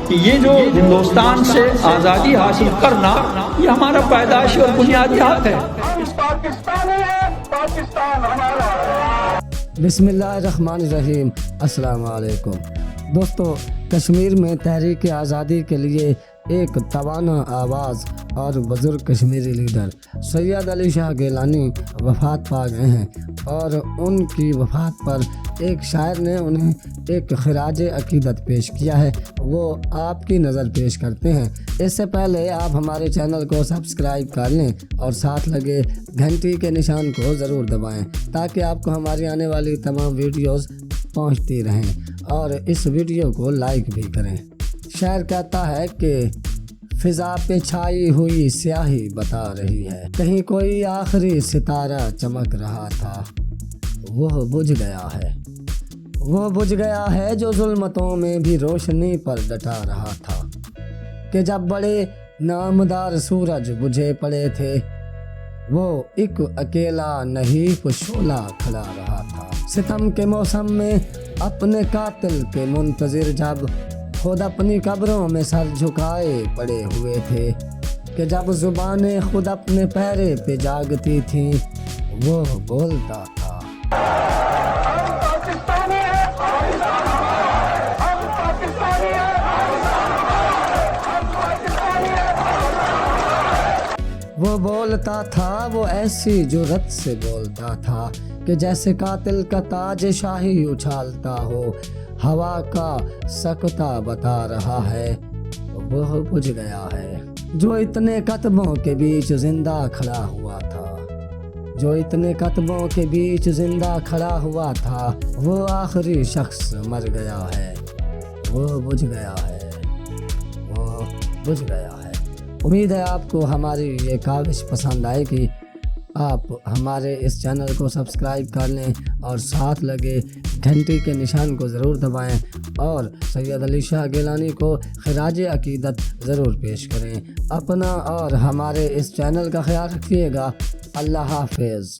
کہ یہ جو ہندوستان سے آزادی حاصل کرنا یہ ہمارا پیدائشی اور بنیادی حق ہے۔ بسم اللہ الرحمن الرحیم۔ السلام علیکم دوستو، کشمیر میں تحریک آزادی کے لیے ایک توانا آواز اور بزرگ کشمیری لیڈر سید علی شاہ گیلانی وفات پا گئے ہیں، اور ان کی وفات پر ایک شاعر نے انہیں ایک خراج عقیدت پیش کیا ہے، وہ آپ کی نظر پیش کرتے ہیں۔ اس سے پہلے آپ ہمارے چینل کو سبسکرائب کر لیں اور ساتھ لگے گھنٹی کے نشان کو ضرور دبائیں تاکہ آپ کو ہماری آنے والی تمام ویڈیوز پہنچتی رہیں، اور اس ویڈیو کو لائک بھی کریں۔ شاعر کہتا ہے کہ فضا پہ چھائی ہوئی سیاہی بتا رہی ہے، کہیں کوئی آخری ستارہ چمک رہا تھا، وہ بجھ گیا ہے، وہ بجھ گیا ہے جو ظلمتوں میں بھی روشنی پر ڈٹا رہا تھا، کہ جب بڑے نامدار سورج بجھے پڑے تھے، وہ ایک اکیلا نحیف شعلہ کھڑا رہا تھا۔ ستم کے موسم میں اپنے قاتل کے منتظر جب خود اپنی قبروں میں سر جھکائے پڑے ہوئے تھے، کہ جب زبانیں خود اپنے پیرے پہ جاگتی تھیں، وہ بولتا تھا۔ وہ بولتا تھا، وہ ایسی جرأت سے بولتا تھا کہ جیسے قاتل کا تاج شاہی اچھالتا ہو، ہوا کا سکتہ بتا رہا ہے، وہ بجھ گیا ہے جو اتنے کتبوں کے بیچ زندہ کھڑا ہوا تھا، جو اتنے کتبوں کے بیچ زندہ کھڑا ہوا تھا، وہ آخری شخص مر گیا ہے، وہ بجھ گیا ہے، وہ بجھ گیا ہے۔ امید ہے آپ کو ہماری یہ کاوش پسند آئے گی۔ آپ ہمارے اس چینل کو سبسکرائب کر لیں اور ساتھ لگے گھنٹی کے نشان کو ضرور دبائیں، اور سید علی شاہ گیلانی کو خراج عقیدت ضرور پیش کریں۔ اپنا اور ہمارے اس چینل کا خیال رکھیے گا۔ اللہ حافظ۔